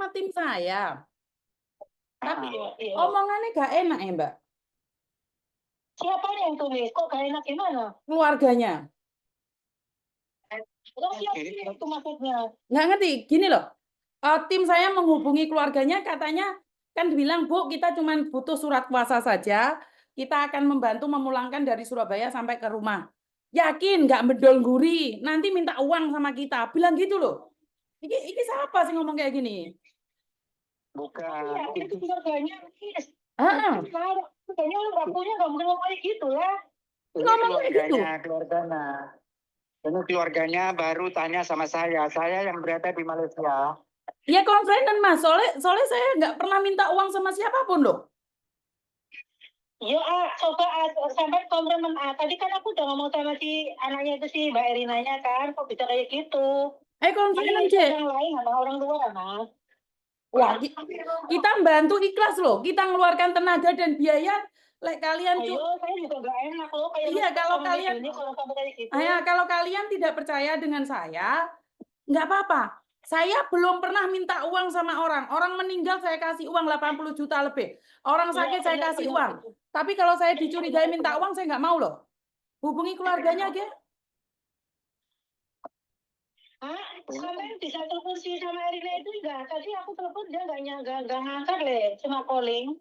sama tim saya. Tapi Iya. omongannya gak enak ya, Mbak. Siapa yang tulis? Kok gak enak gimana? Keluarganya. Terus siapa itu maksudnya? Nggak ngerti, gini loh. Tim saya menghubungi keluarganya, katanya kan bilang, Bu, kita cuma butuh surat kuasa saja. Kita akan membantu memulangkan dari Surabaya sampai ke rumah. Yakin nggak medol guri, nanti minta uang sama kita. Bilang gitu loh. Ini siapa sih ngomong kayak gini? Bukan. Iya, itu keluarganya. Ah, Kayaknya orang nggak punya, nggak mungkin ngomong kayak gitu lah. Ini ngomong kayak gitu. keluarganya. Ini keluarganya baru tanya sama saya yang berada di Malaysia. Ya konfrenen Mas, soalnya saya nggak pernah minta uang sama siapapun loh. Ya, coba sampai komplement tadi kan aku udah ngomong sama si anaknya itu si Mbak Erinanya kan, kok bisa kayak gitu. Konfrenen Ini C. orang lain sama orang luar, Mas. Wah, kita bantu ikhlas loh. Kita ngeluarkan tenaga dan biaya. Kalian Ayo, saya juga nggak enak loh. Kayak iya, kalau kalian kalau sampai kayak gitu. kalau kalian tidak percaya dengan saya, nggak apa-apa. Saya belum pernah minta uang sama orang. Orang meninggal saya kasih uang 80 juta lebih. Orang sakit saya kasih uang. Tapi kalau saya dicurigai minta uang, saya nggak mau loh. Hubungi keluarganya aja. Kalian di satu kursi sama Erina itu enggak. Tadi aku telepon dia nggak ngangkat le, cuma calling.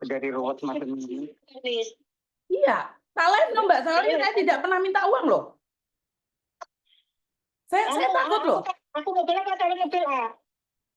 Dari ruwet makin ini. Iya, salah dong Mbak. Soalnya saya tidak pernah minta uang loh. Saya takut loh. Aku nggak bilang kata mobil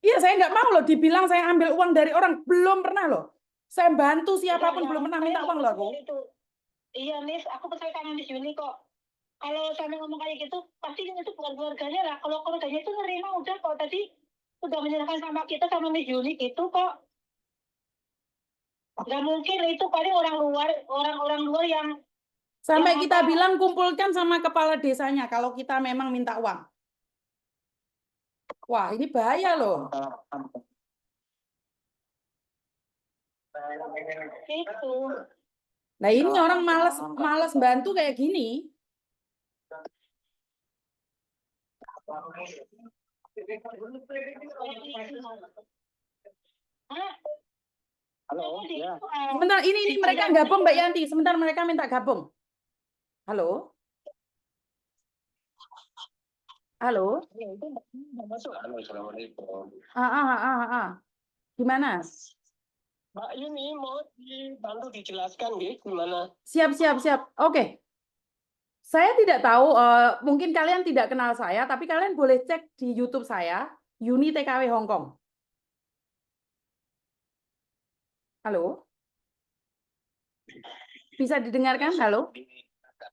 Iya, saya nggak mau loh dibilang saya ambil uang dari orang. Belum pernah loh. Saya bantu siapapun, belum pernah minta uang loh aku. Iya, Nis, aku percaya sama Miss Yuni kok. Kalau sampai ngomong kayak gitu, pasti itu bukan keluarganya lah. Kalau keluarganya itu nerima udah kok. Tadi udah menyerahkan sama kita sama Miss Yuni gitu kok. Nggak mungkin itu paling orang-orang luar yang sampai kita bilang kumpulkan sama kepala desanya kalau kita memang minta uang. Wah, ini bahaya loh. Itu. Nah, ini orang malas bantu kayak gini. Halo, ya. Sebentar, ini mereka gabung Mbak Yanti. Sebentar mereka minta gabung. Halo? Halo? Halo, assalamualaikum. Gimana? Mbak Yuni mau dibantu dijelaskan gimana? Siap. Oke. Saya tidak tahu, mungkin kalian tidak kenal saya, tapi kalian boleh cek di YouTube saya, Yuni TKW Hongkong. Halo? Bisa didengarkan? Halo?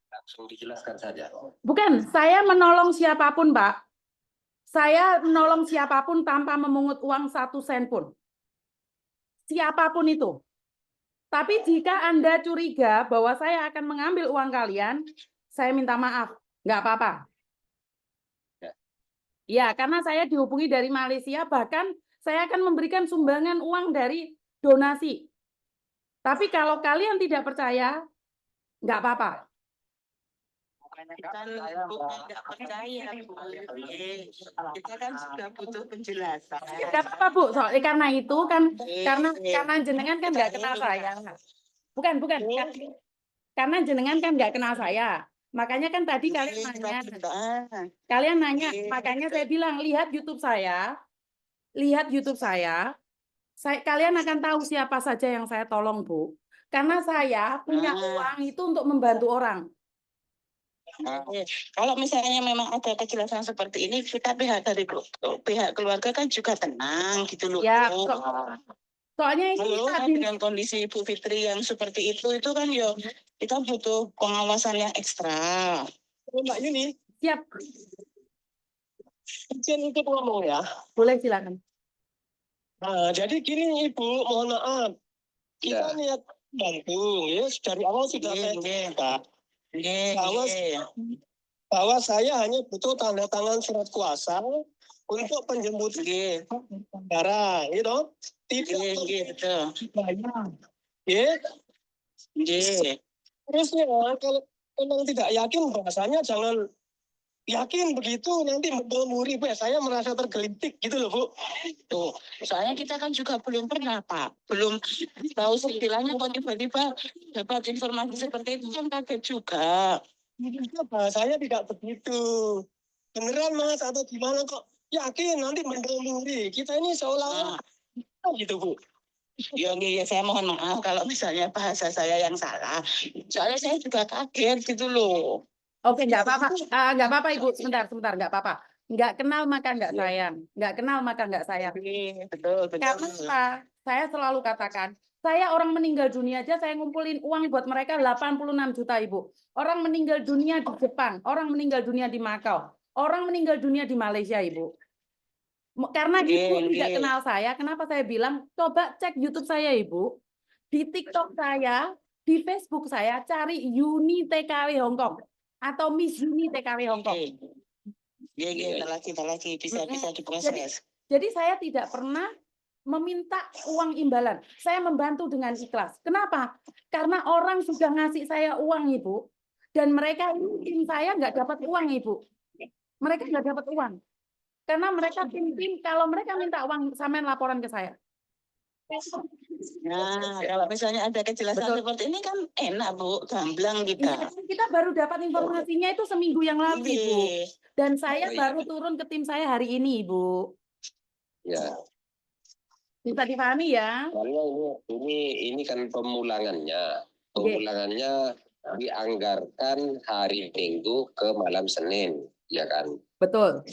Langsung dijelaskan saja. Bukan, saya menolong siapapun, Pak. Saya menolong siapapun tanpa memungut uang 1 sen pun. Siapapun itu. Tapi jika Anda curiga bahwa saya akan mengambil uang kalian, saya minta maaf. Nggak apa-apa. Ya, karena saya dihubungi dari Malaysia, bahkan saya akan memberikan sumbangan uang dari donasi. Tapi kalau kalian tidak percaya, nggak apa-apa. Bukan nggak percaya, kita kan sudah butuh penjelasan. Ya, nggak apa-apa Bu, soalnya karena itu kan karena jenengan kan nggak kenal saya. Bukan. Karena jenengan kan nggak kenal saya. Makanya kan tadi kalian nanya, makanya saya bilang lihat YouTube saya. Kalian akan tahu siapa saja yang saya tolong, Bu. Karena saya punya uang itu untuk membantu orang. Kalau misalnya memang ada kejelasan seperti ini, kita pihak keluarga kan juga tenang gitu loh. Ya, soalnya dengan kondisi Ibu Fitri yang seperti itu kan ya kita butuh pengawasan yang ekstra. Mbak Yuni, siap. Izin untuk ngomong ya. Boleh, silakan. Nah, jadi gini Ibu, mohon maaf. Kita niat bantu, ya. Dari awal sudah saya cerita. Bahwa saya hanya butuh tanda tangan surat kuasa untuk penjemputan darah, gitu. Tidak terusnya kalau memang tidak yakin bahasanya jangan yakin begitu nanti memeluri Bu. Saya merasa tergelitik gitu loh Bu. Tuh, soalnya kita kan juga belum pernah, Pak. Belum tahu istilahnya kok tiba-tiba dapat informasi seperti itu kan kaget juga. Mungkin bahasanya tidak begitu. Beneran Mas atau gimana kok? Yakin nanti memeluri. Kita ini seolah-olah gitu Bu. Ya, saya mohon maaf kalau misalnya bahasa saya yang salah. Soalnya saya juga kaget gitu loh. Oke, nggak apa-apa. Nggak apa-apa, Ibu. Sebentar, nggak apa-apa. Nggak kenal maka nggak Iya. sayang. Nggak kenal maka nggak sayang. Betul. Karena apa? Saya selalu katakan, saya orang meninggal dunia aja, saya ngumpulin uang buat mereka 86 juta, Ibu. Orang meninggal dunia di Jepang, orang meninggal dunia di Makau, orang meninggal dunia di Malaysia, Ibu. Karena Ibu tidak kenal saya, kenapa saya bilang, coba cek YouTube saya, Ibu. Di TikTok saya, di Facebook saya, cari Yuni TKW Hongkong atau Miss Yuni TKW Hongkong. Iya, kita lagi bisa diproses. Jadi saya tidak pernah meminta uang imbalan. Saya membantu dengan ikhlas. Kenapa? Karena orang sudah ngasih saya uang, Ibu. Dan mereka tim saya nggak dapat uang, Ibu. Mereka nggak dapat uang. Karena mereka tim kalau mereka minta uang, sampean laporan ke saya. Nah, kalau misalnya ada kejelasan seperti ini kan enak, Bu. Gamblang kita. Kita baru dapat informasinya itu seminggu yang lalu, Ibu. Dan saya baru turun ke tim saya hari ini, Ibu. Ya. Bisa dipahami ya? Karena ini kan pemulangannya. Pemulangannya dianggarkan hari Minggu ke malam Senin, ya kan? Betul.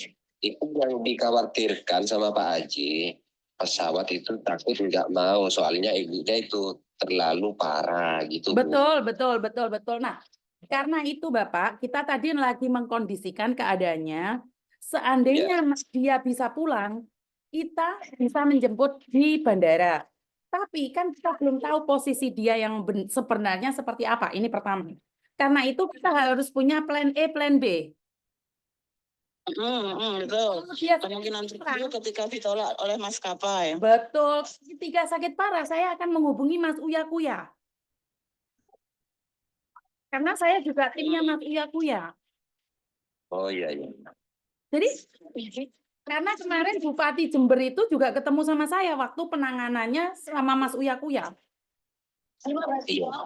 Itu yang dikhawatirkan sama Pak Haji, pesawat itu takut nggak mau, soalnya ibunya itu terlalu parah gitu. Betul. Nah, karena itu Bapak, kita tadi lagi mengkondisikan keadaannya, seandainya dia bisa pulang, kita bisa menjemput di bandara. Tapi kan kita belum tahu posisi dia yang sebenarnya seperti apa, ini pertama. Karena itu kita harus punya plan A, plan B. Betul. Kemungkinan itu ketika ditolak oleh maskapai. Betul. Ketika sakit parah, saya akan menghubungi Mas Uya Kuya. Karena saya juga timnya Mas Uya Kuya. Oh iya. Jadi, karena kemarin Bupati Jember itu juga ketemu sama saya waktu penanganannya sama Mas Uya Kuya.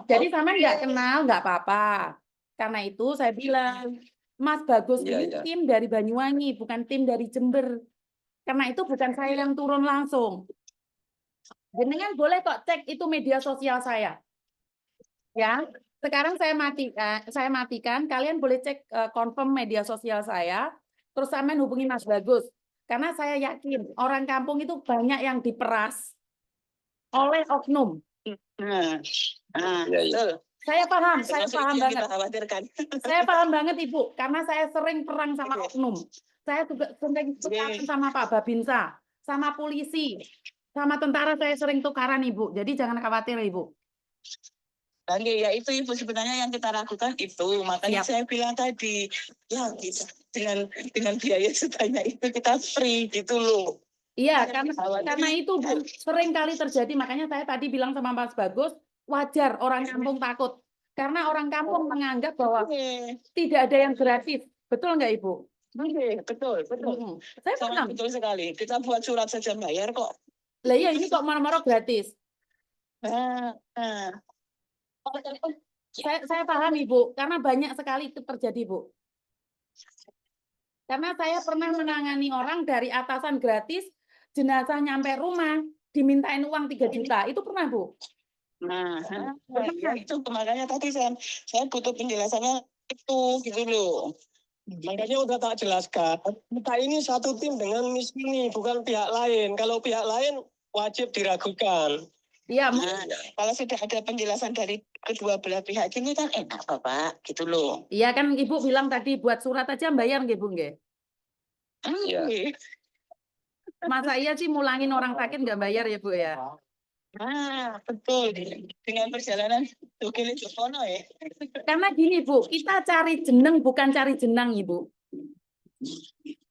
Jadi sama nggak kenal, nggak apa-apa. Karena itu saya bilang, Mas Bagus ini tim dari Banyuwangi, bukan tim dari Jember. Karena itu bukan saya yang turun langsung. Jenengan boleh kok cek itu media sosial saya. Ya, sekarang saya matikan. Kalian boleh cek confirm media sosial saya. Terus sampean hubungi Mas Bagus. Karena saya yakin orang kampung itu banyak yang diperas oleh oknum. Betul. Saya paham banget. Khawatirkan. Saya paham banget Ibu, karena saya sering perang sama oknum. Saya juga sering tukaran sama Pak Babinsa, sama polisi, sama tentara saya sering tukaran Ibu. Jadi jangan khawatir Ibu. Ya itu Ibu sebenarnya yang kita lakukan itu. Makanya saya bilang tadi, ya kita dengan biaya sebanyak itu kita free gitu loh. Iya, karena itu Bu, sering kali terjadi. Makanya saya tadi bilang sama Mas Bagus, wajar orang kampung takut. Karena orang kampung menganggap bahwa tidak ada yang gratis. Betul nggak Ibu? Betul. Saya paham. Betul sekali. Kita buat surat saja bayar kok. Lah iya, ini kok marah-marah gratis. Saya paham Ibu, karena banyak sekali itu terjadi Bu. Karena saya pernah menangani orang dari atasan gratis, jenazah nyampe rumah, dimintain uang 3 juta. Itu pernah Bu? Ya itu makanya tadi saya butuh penjelasannya itu gitu loh. Makanya udah tak jelaskan, kita ini satu tim dengan Miss ini, bukan pihak lain. Kalau pihak lain wajib diragukan. Iya, kalau sudah ada penjelasan dari kedua belah pihak ini kan enak Bapak, gitu loh. Iya kan Ibu bilang tadi buat surat aja bayar nggih Bu nggih? Iya. Masa iya sih mulangin orang sakit nggak bayar ya Bu ya? Betul. Dengan perjalanan Dukil Jokono ya. Karena gini Bu, kita cari jeneng bukan cari jenang Ibu.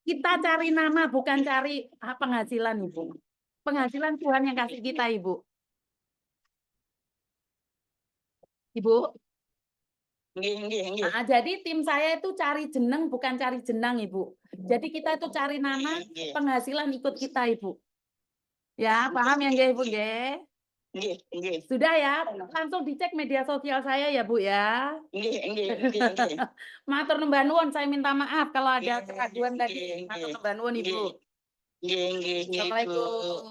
Kita cari nama bukan cari penghasilan Ibu. Penghasilan Tuhan yang kasih kita Ibu. Ibu? Nggih. Jadi tim saya itu cari jeneng bukan cari jenang, Ibu. Jadi kita itu cari nama, Nggih. penghasilan ikut kita, Ibu. Ya, paham ya nggih, Ibu nggih? Nggih. Sudah ya, langsung dicek media sosial saya ya, Bu ya. Nggih. Matur numbun nuwun, saya minta maaf kalau ada Nggih, keraguan tadi. nggih, Matur nggih. numbun nuwun, Ibu. Nggih, Bu. Assalamualaikum.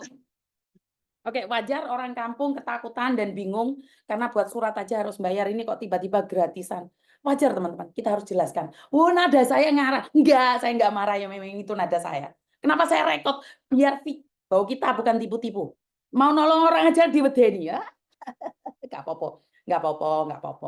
Oke, wajar orang kampung ketakutan dan bingung karena buat surat aja harus bayar, ini kok tiba-tiba gratisan. Wajar teman-teman, kita harus jelaskan. Oh, nada saya ngarah. Enggak, saya enggak marah ya, memang itu nada saya. Kenapa saya rekod? Biar bahwa kita bukan tipu-tipu. Mau nolong orang aja diwedeni ya. Enggak apa-apa, enggak apa-apa.